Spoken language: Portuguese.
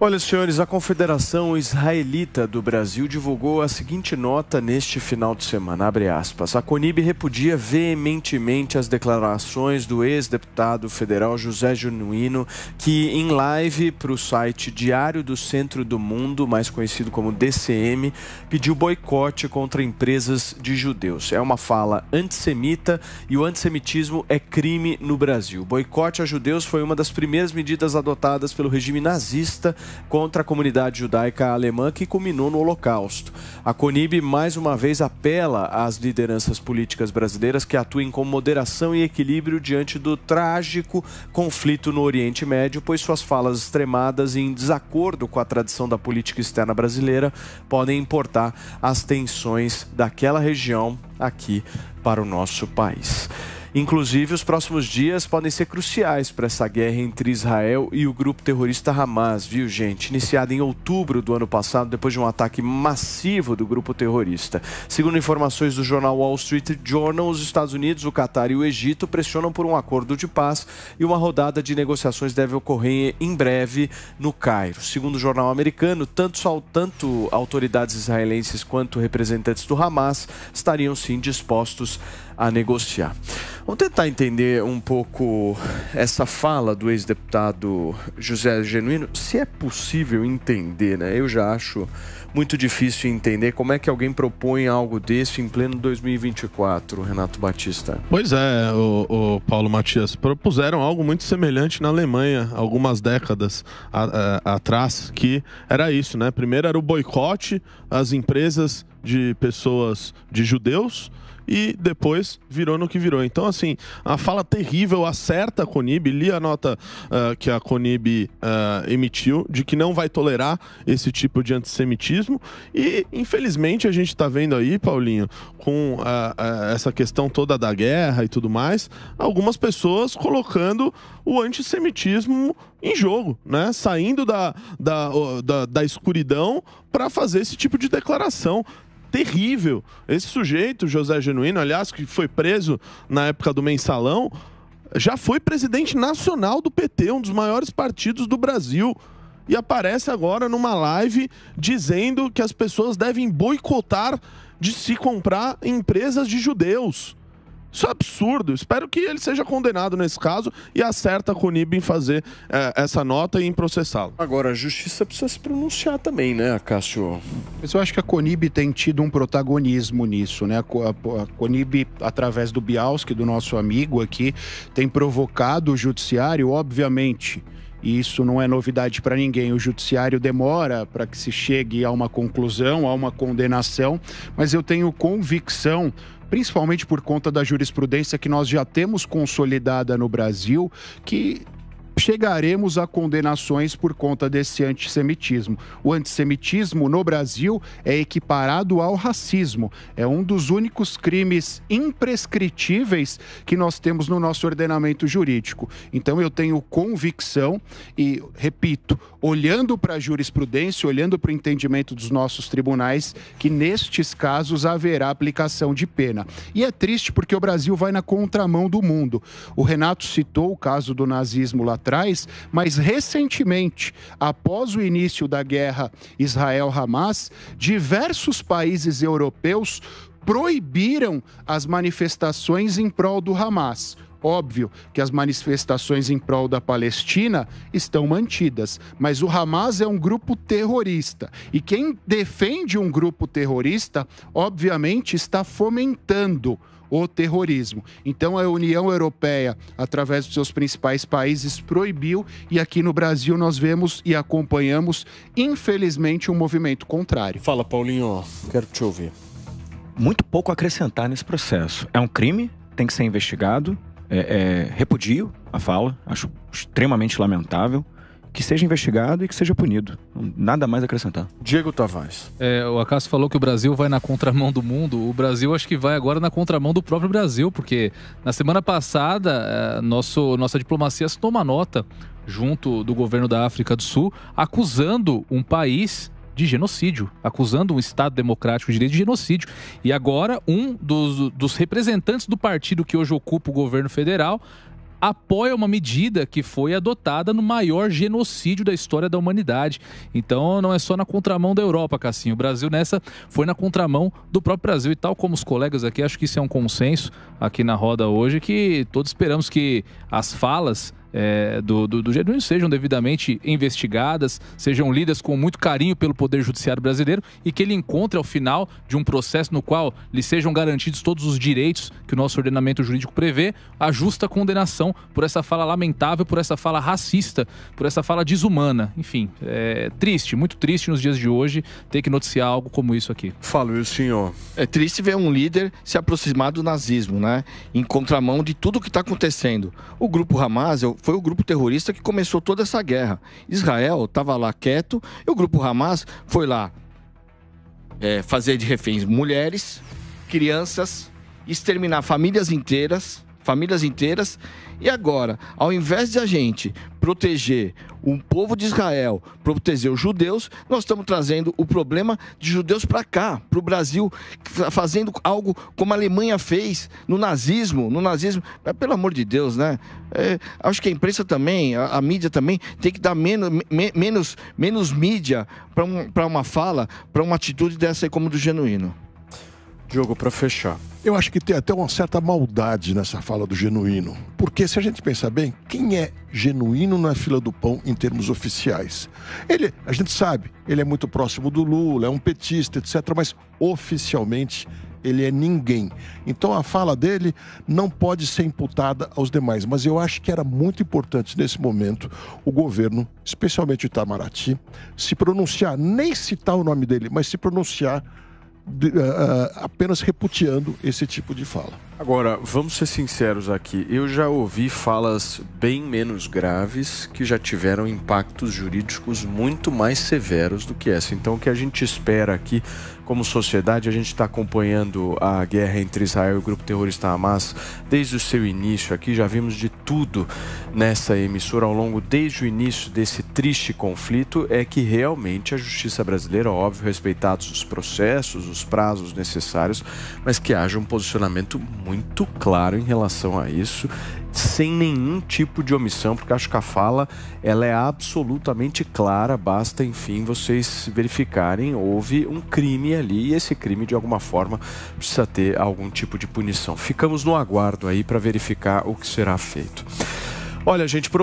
Olha, senhores, a Confederação Israelita do Brasil divulgou a seguinte nota neste final de semana, abre aspas. A CONIB repudia veementemente as declarações do ex-deputado federal José Genuíno, que em live para o site Diário do Centro do Mundo, mais conhecido como DCM, pediu boicote contra empresas de judeus. É uma fala antissemita e o antissemitismo é crime no Brasil. Boicote a judeus foi uma das primeiras medidas adotadas pelo regime nazista contra a comunidade judaica alemã, que culminou no Holocausto. A CONIB mais uma vez apela às lideranças políticas brasileiras que atuem com moderação e equilíbrio diante do trágico conflito no Oriente Médio, pois suas falas extremadas e em desacordo com a tradição da política externa brasileira podem importar as tensões daquela região aqui para o nosso país. Inclusive, os próximos dias podem ser cruciais para essa guerra entre Israel e o grupo terrorista Hamas, viu, gente? Iniciada em outubro do ano passado, depois de um ataque massivo do grupo terrorista. Segundo informações do jornal Wall Street Journal, os Estados Unidos, o Catar e o Egito pressionam por um acordo de paz e uma rodada de negociações deve ocorrer em breve no Cairo. Segundo o jornal americano, tanto autoridades israelenses quanto representantes do Hamas estariam sim dispostos a negociar. Vamos tentar entender um pouco essa fala do ex-deputado José Genuíno, se é possível entender, né? Eu já acho muito difícil entender como é que alguém propõe algo desse em pleno 2024, Renato Batista. Pois é, o Paulo Matias, propuseram algo muito semelhante na Alemanha, algumas décadas atrás, que era isso, né? Primeiro era o boicote às empresas de pessoas, de judeus, e depois virou no que virou. Então, assim, a fala terrível acerta a CONIB, li a nota que a CONIB emitiu, de que não vai tolerar esse tipo de antissemitismo, e infelizmente a gente está vendo aí, Paulinho, com essa questão toda da guerra e tudo mais, algumas pessoas colocando o antissemitismo em jogo, né? Saindo da escuridão para fazer esse tipo de declaração. Terrível. Esse sujeito, José Genuíno, aliás, que foi preso na época do Mensalão, já foi presidente nacional do PT, um dos maiores partidos do Brasil, e aparece agora numa live dizendo que as pessoas devem boicotar de se comprar empresas de judeus. Isso é absurdo. Espero que ele seja condenado nesse caso e acerta a CONIB em fazer essa nota e em processá-lo. Agora, a justiça precisa se pronunciar também, né, Cássio? Mas eu acho que a CONIB tem tido um protagonismo nisso, né? A CONIB, através do Bialski, do nosso amigo aqui, tem provocado o judiciário, obviamente. E isso não é novidade para ninguém. O judiciário demora para que se chegue a uma conclusão, a uma condenação, mas eu tenho convicção, principalmente por conta da jurisprudência que nós já temos consolidada no Brasil, que chegaremos a condenações por conta desse antissemitismo. O antissemitismo no Brasil é equiparado ao racismo. É um dos únicos crimes imprescritíveis que nós temos no nosso ordenamento jurídico. Então eu tenho convicção e, repito, olhando para a jurisprudência, olhando para o entendimento dos nossos tribunais, que nestes casos haverá aplicação de pena. E é triste porque o Brasil vai na contramão do mundo. O Renato citou o caso do nazismo lá atrás, mas recentemente, após o início da guerra Israel-Hamas, diversos países europeus proibiram as manifestações em prol do Hamas. Óbvio que as manifestações em prol da Palestina estão mantidas, mas o Hamas é um grupo terrorista. E quem defende um grupo terrorista, obviamente, está fomentando o terrorismo. Então a União Europeia, através dos seus principais países, proibiu, e aqui no Brasil nós vemos e acompanhamos, infelizmente, um movimento contrário. Fala, Paulinho, quero te ouvir. Muito pouco a acrescentar nesse processo. É um crime, tem que ser investigado, repudio a fala, acho extremamente lamentável, que seja investigado e que seja punido. Nada mais a acrescentar. Diego Tavares. O Acácio falou que o Brasil vai na contramão do mundo. O Brasil acho que vai agora na contramão do próprio Brasil, porque na semana passada nossa diplomacia assinou uma nota junto do governo da África do Sul acusando um país de genocídio, acusando um Estado democrático de direito de genocídio. E agora um dos representantes do partido que hoje ocupa o governo federal apoia uma medida que foi adotada no maior genocídio da história da humanidade. Então não é só na contramão da Europa, Cassinho. O Brasil nessa foi na contramão do próprio Brasil. E tal como os colegas aqui, acho que isso é um consenso aqui na roda hoje, que todos esperamos que as falas do Genuíno sejam devidamente investigadas, sejam lidas com muito carinho pelo Poder Judiciário brasileiro e que ele encontre ao final de um processo no qual lhe sejam garantidos todos os direitos que o nosso ordenamento jurídico prevê, a justa condenação por essa fala lamentável, por essa fala racista, por essa fala desumana. Enfim, é triste, muito triste nos dias de hoje ter que noticiar algo como isso aqui. Fala, o senhor. É triste ver um líder se aproximar do nazismo, né? Em contramão de tudo que está acontecendo. O grupo Hamas foi o grupo terrorista que começou toda essa guerra. Israel estava lá quieto e o grupo Hamas foi lá fazer de reféns mulheres, crianças, exterminar famílias inteiras. E agora, ao invés de a gente proteger o povo de Israel, proteger os judeus, nós estamos trazendo o problema de judeus para cá, para o Brasil, fazendo algo como a Alemanha fez no nazismo. Pelo amor de Deus, né? Acho que a imprensa também, a mídia também, tem que dar menos mídia para uma fala, para uma atitude dessa aí como do Genuíno. Diogo, para fechar. Eu acho que tem até uma certa maldade nessa fala do Genuíno. Porque se a gente pensar bem, quem é genuíno na fila do pão em termos oficiais? A gente sabe, ele é muito próximo do Lula, é um petista, etc. Mas oficialmente ele é ninguém. Então a fala dele não pode ser imputada aos demais. Mas eu acho que era muito importante nesse momento o governo, especialmente o Itamaraty, se pronunciar, nem citar o nome dele, mas se pronunciar apenas repudiando esse tipo de fala. Agora, vamos ser sinceros aqui. Eu já ouvi falas bem menos graves que já tiveram impactos jurídicos muito mais severos do que essa. Então, o que a gente espera aqui, como sociedade, a gente está acompanhando a guerra entre Israel e o grupo terrorista Hamas desde o seu início aqui. Já vimos de tudo nessa emissora ao longo, desde o início desse triste conflito, é que realmente a justiça brasileira, óbvio, respeitados os processos, os prazos necessários, mas que haja um posicionamento muito claro em relação a isso, sem nenhum tipo de omissão, porque acho que a fala ela é absolutamente clara, basta, enfim, vocês verificarem, houve um crime ali e esse crime, de alguma forma, precisa ter algum tipo de punição. Ficamos no aguardo aí para verificar o que será feito. Olha, gente, por